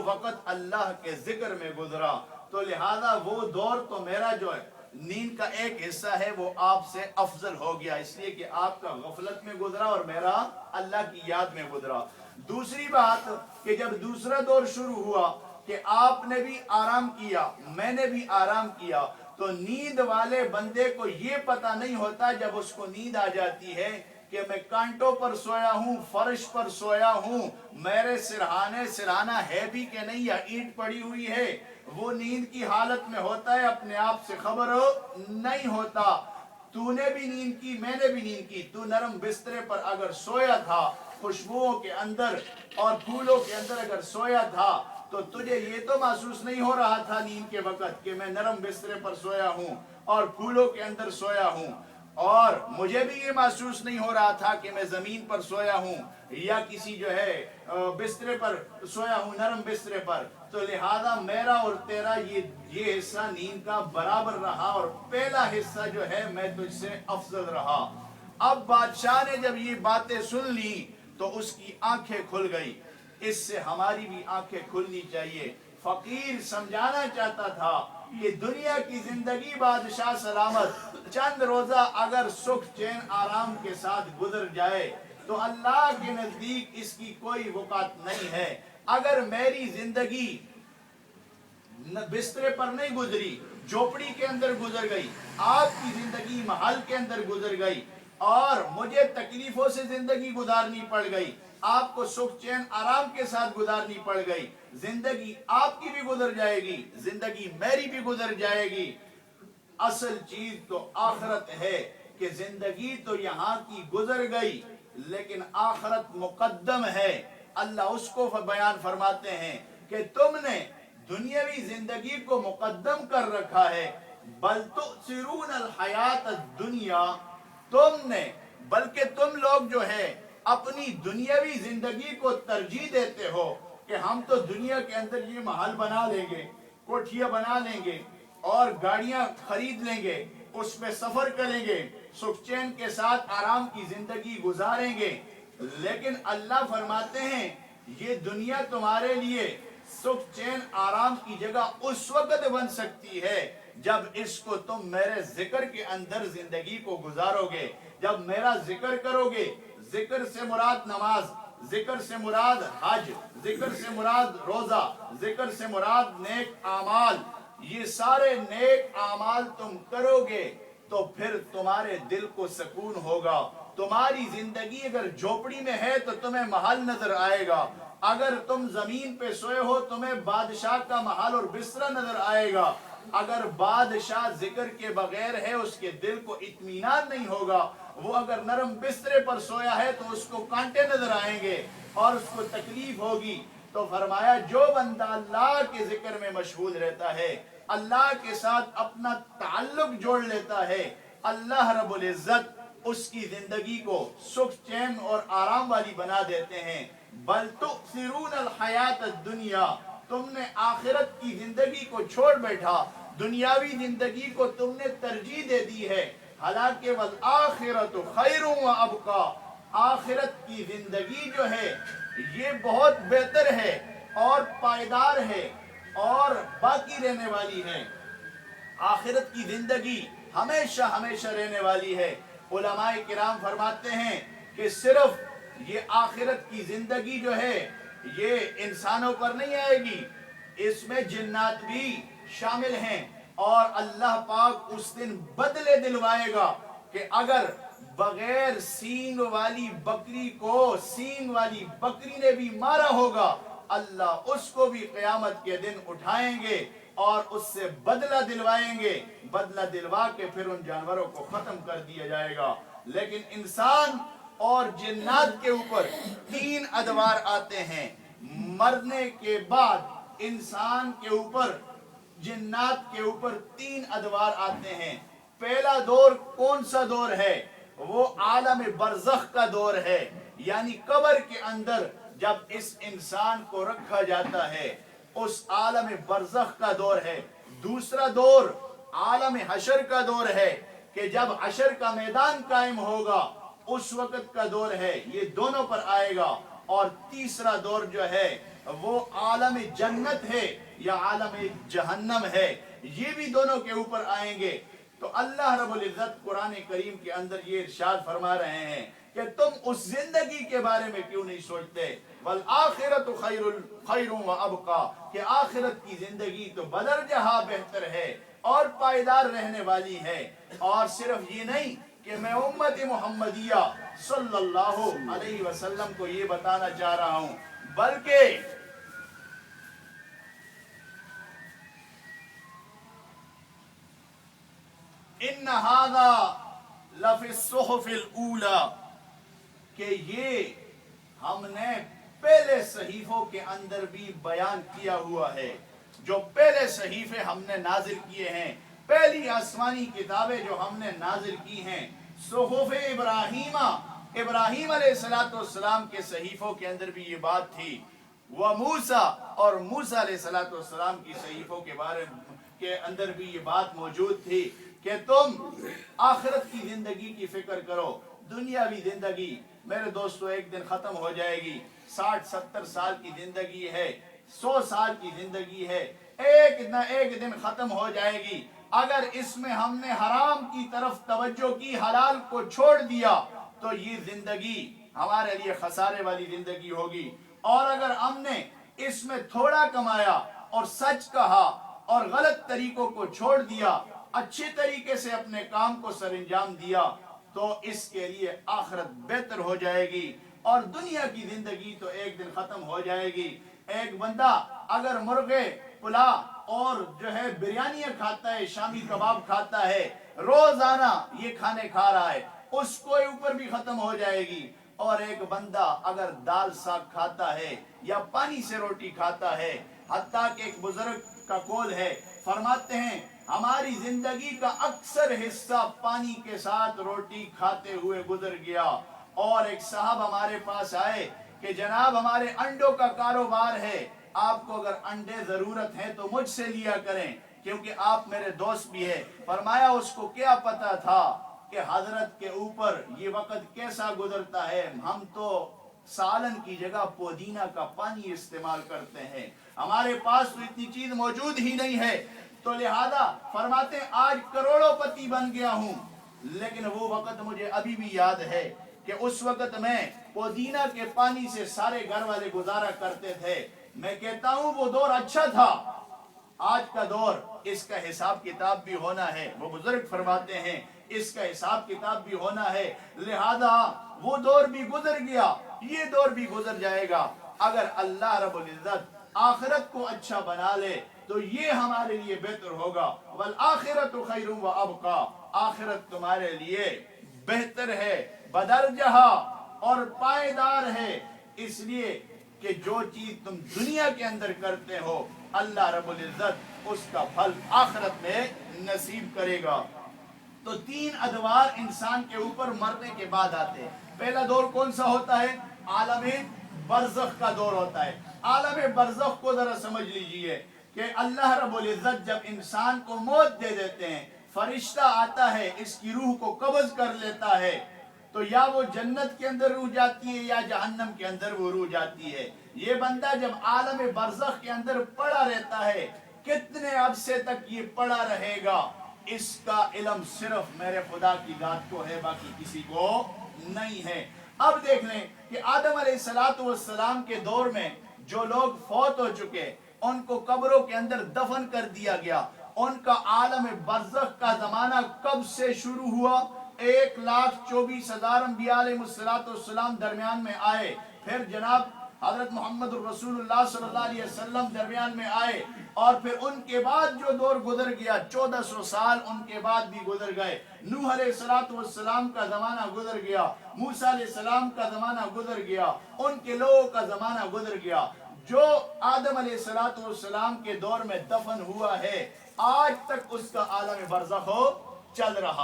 वक़्त अल्लाह के जिक्र में गुजरा, तो लिहाजा वो दौर तो मेरा जो है नींद का एक हिस्सा है वो आपसे अफजल हो गया, इसलिए कि आपका गफलत में गुजरा और मेरा अल्लाह की याद में गुजरा। दूसरी बात कि जब दूसरा दौर शुरू हुआ कि आपने भी आराम किया, मैंने भी आराम किया, तो नींद वाले बंदे को ये पता नहीं होता जब उसको नींद आ जाती है कि मैं कांटों पर सोया हूँ, फर्श पर सोया हूँ, मेरे सिरहाना है भी कि नहीं या ईंट पड़ी हुई है। वो नींद की हालत में होता है, अपने आप से खबर नहीं होता। तूने भी नींद की, मैंने भी नींद की। तू नरम बिस्तरे पर अगर सोया था, खुशबुओं के अंदर और फूलों के अंदर अगर सोया था, तो तुझे ये तो महसूस नहीं हो रहा था नींद के वक़्त कि मैं नरम बिस्तरे पर सोया हूँ और फूलों के अंदर सोया हूँ, और मुझे भी ये महसूस नहीं हो रहा था कि मैं ज़मीन पर सोया हूँ या किसी जो है बिस्तरे पर सोया हूँ, नरम बिस्तरे पर। तो लिहाजा मेरा और तेरा ये हिस्सा नींद का बराबर रहा और पहला हिस्सा जो है मैं तुझसे अफजल रहा। अब बादशाह ने जब ये बातें सुन ली तो उसकी आंखें खुल गई। इससे हमारी भी आंखें खुलनी चाहिए। फकीर समझाना चाहता था कि दुनिया की जिंदगी बादशाह सलामत, चंद रोजा अगर सुख चैन आराम के साथ गुजर जाए तो अल्लाह के नजदीक इसकी कोई वक़ात नहीं है। अगर मेरी जिंदगी बिस्तरे पर नहीं गुजरी, झोपड़ी के अंदर गुजर गई, आपकी जिंदगी महल के अंदर गुजर गई और मुझे तकलीफों से जिंदगी गुजारनी पड़ गई, आपको सुख चैन आराम के साथ गुजारनी पड़ गई, जिंदगी आपकी भी गुजर जाएगी, जिंदगी मेरी भी गुजर जाएगी। असल चीज तो आखिरत है कि जिंदगी तो यहाँ की गुजर गई लेकिन आखिरत मुकद्दम है। अल्लाह उसको बयान फरमाते हैं कि तुमने दुनियावी जिंदगी को मुकद्दम कर रखा है, बल तुसिरून अल हयात दुनिया, तुमने बल्कि तुम लोग जो है अपनी दुनियावी जिंदगी को तरजीह देते हो कि हम तो दुनिया के अंदर ये महल बना लेंगे, कोठियां बना लेंगे और गाड़ियां खरीद लेंगे, उसमें सफर करेंगे, सुख चैन के साथ आराम की जिंदगी गुजारेंगे। लेकिन अल्लाह फरमाते हैं ये दुनिया तुम्हारे लिए सुख चैन आराम की जगह उस वक्त बन सकती है जब इसको तुम मेरे जिक्र के अंदर जिंदगी को गुजारोगे, जब मेरा जिक्र करोगे। जिक्र से मुराद नमाज, जिक्र से मुराद हज, जिक्र से मुराद रोजा, जिक्र से मुराद नेक आमाल, ये सारे नेक आमाल तुम करोगे तो फिर तुम्हारे दिल को सुकून होगा। तुम्हारी जिंदगी अगर झोपड़ी में है तो तुम्हें महल नजर आएगा, अगर तुम जमीन पे सोए हो तुम्हें बादशाह का महल और बिस्तरा नजर आएगा। अगर बादशाह जिक्र के बगैर है उसके दिल को इत्मीनान नहीं होगा। वो अगर नरम बिस्तरे पर सोया है तो उसको कांटे नजर आएंगे और उसको तकलीफ होगी। तो फरमाया जो बंदा अल्लाह के जिक्र में मशगूल रहता है, अल्लाह के साथ अपना ताल्लुक जोड़ लेता है, अल्लाह रब्बुल इज्जत उसकी जिंदगी को सुख चैन और आराम वाली बना देते हैं। बल तुसिरून अल हयात दुनिया, तुमने आखिरत की जिंदगी को छोड़ बैठा, दुनियावी जिंदगी को तुमने तरजीह दे दी है। हालांकि वल आखिरतु खैरुम व अबका, आखिरत की जिंदगी जो है ये बहुत बेहतर है और पायदार है और बाकी रहने वाली है। आखिरत की जिंदगी हमेशा हमेशा रहने वाली है। उलमाए किराम फरमाते हैं कि सिर्फ ये आखिरत की जिंदगी जो है ये इंसानों पर नहीं आएगी, इसमें जिन्नात भी शामिल हैं और अल्लाह पाक उस दिन बदले दिलवाएगा कि अगर बगैर सींग वाली बकरी को सींग वाली बकरी ने भी मारा होगा, अल्लाह उसको भी क़यामत के दिन उठाएंगे और उससे बदला दिलवाएंगे। बदला दिलवा के फिर उन जानवरों को खत्म कर दिया जाएगा। लेकिन इंसान और जिन्नात के ऊपर तीन अदवार आते हैं। मरने के बाद इंसान के ऊपर, जिन्नात के ऊपर तीन अदवार आते हैं। पहला दौर कौन सा दौर है? वो आलम बरज़ख का दौर है, यानी कब्र के अंदर जब इस इंसान को रखा जाता है उस आलम बरज़ख का दौर है। दूसरा दौर आलम हशर का दौर है कि जब हशर का मैदान कायम होगा उस वक्त का दौर है, ये दोनों पर आएगा। और तीसरा दौर जो है वो आलम जन्नत है या आलम जहन्नम है, ये भी दोनों के ऊपर आएंगे। तो अल्लाह रब्बुल इज्जत कुरान करीम के अंदर ये इरशाद फरमा रहे हैं कि तुम उस जिंदगी के बारे में क्यों नहीं सोचते, वल आखिरतु खैरुन व अबका, कि आखिरत की जिंदगी तो बदरजहा बेहतर है और पायदार रहने वाली है। और सिर्फ ये नहीं कि मैं उम्मत मुहम्मदिया सल्लल्लाहु अलैहि वसल्लम को ये बताना चाह रहा हूं, बल्कि इन्न हादा लफिस सुहुफिल ऊला, कि ये हमने पहले सहीफों के अंदर भी बयान किया हुआ है। जो पहले सहीफे हमने नाजिल किए हैं, पहली आसमानी किताबें जो हमने नाजिल की हैं, सुहुफ़े इब्राहीमा, इब्राहीम अलैहिस्सलाम के सहीफों के अंदर भी ये बात थी, व मूसा, और मूसा अलैहिस्सलाम की सहीफों के बारे के अंदर भी ये बात मौजूद थी कि तुम आखिरत की जिंदगी की फिक्र करो। दुनियावी जिंदगी मेरे दोस्तों एक दिन खत्म हो जाएगी। 60-70 साल की जिंदगी है, 100 साल की जिंदगी है, एक न एक दिन खत्म हो जाएगी। अगर इसमें हमने हराम की तरफ तवज्जो की, हलाल को छोड़ दिया, तो ये जिंदगी हमारे लिए खसारे वाली जिंदगी होगी। और अगर हमने इसमें थोड़ा कमाया और सच कहा और गलत तरीकों को छोड़ दिया, अच्छे तरीके से अपने काम को सरंजाम दिया, तो इसके लिए आखिरत बेहतर हो जाएगी और दुनिया की जिंदगी तो एक दिन खत्म हो जाएगी। एक बंदा अगर मुर्गे पुलाव और जो है बिरयानियां खाता है, शामी कबाब खाता है, रोजाना ये खाने खा रहा है, उसको ऊपर भी खत्म हो जाएगी। और एक बंदा अगर दाल साग खाता है या पानी से रोटी खाता है, हत्ता कि एक बुजुर्ग का कौल है, फरमाते हैं हमारी जिंदगी का अक्सर हिस्सा पानी के साथ रोटी खाते हुए गुजर गया। और एक साहब हमारे पास आए कि जनाब हमारे अंडों का कारोबार है, आपको अगर अंडे जरूरत है तो मुझसे लिया करें, क्योंकि आप मेरे दोस्त भी हैं। फरमाया उसको क्या पता था कि हजरत के ऊपर ये वक्त कैसा गुजरता है, हम तो सालन की जगह पुदीना का पानी इस्तेमाल करते हैं, हमारे पास तो इतनी चीज मौजूद ही नहीं है। तो लिहाजा फरमाते आज करोड़ोंपति बन गया हूं, लेकिन वो वक्त मुझे अभी भी याद है कि उस वक्त मैं पुदीना के पानी से सारे घर वाले गुजारा करते थे। मैं कहता हूं वो दौर अच्छा था, आज का दौर इसका हिसाब किताब भी होना है। वो बुजुर्ग फरमाते हैं इसका हिसाब किताब भी होना है, लिहाजा वो दौर भी गुजर गया, ये दौर भी गुजर जाएगा। अगर अल्लाह रब्बुल इज्जत आखिरत को अच्छा बना ले तो ये हमारे लिए बेहतर होगा। वल आखिरतु खैरुन व अबका, आखिरत तुम्हारे लिए बेहतर है, बदरजहा और पायदार है, इसलिए कि जो चीज तुम दुनिया के अंदर करते हो अल्लाह रब्बुल इज्जत उसका फल आखिरत में नसीब करेगा। तो 3 अदवार इंसान के ऊपर मरने के बाद आते हैं। पहला दौर कौन सा होता है? आलम बरज़ख का दौर होता है। आलम बरज़ख को जरा समझ लीजिए कि अल्लाह रब्बुल इज्जत जब इंसान को मौत दे देते हैं, फरिश्ता आता है, इसकी रूह को कब्ज कर लेता है, तो या वो जन्नत के अंदर रूह जाती है या जहन्नम के अंदर वो रूह जाती है। ये बंदा जब आलम बरज़ख के अंदर पड़ा रहता है, कितने अरसे तक ये पड़ा रहेगा, इसका इल्म सिर्फ मेरे खुदा की जात को है, बाकी किसी को नहीं है। अब देख लें कि आदम अलैहिस्सलातु वस्सलाम के दौर में जो लोग फौत हो चुके, उनको कब्रों के अंदर दफन कर दिया गया। उनका आलम बरज़ख का जमाना कब से शुरू हुआ? 1,24,000 अंबिया अलैहिस्सलाम दरमियान में आए, फिर जनाब हजरत मोहम्मद रसूलुल्लाह सल्लल्लाहु अलैहि वसल्लम दरमियान में आए, और फिर उनके बाद जो दौर गुजर गया 1400 साल उनके बाद भी गुजर गए। नूह अलैहिस्सलाम का जमाना गुजर गया, मूसा अलैहिस्सलाम का जमाना गुजर गया, उनके लोगों का जमाना गुजर गया। जो आदम अलैहिस्सलाम के दौर में दफन हुआ है, आज तक उसका आलम बरज़ख चल रहा।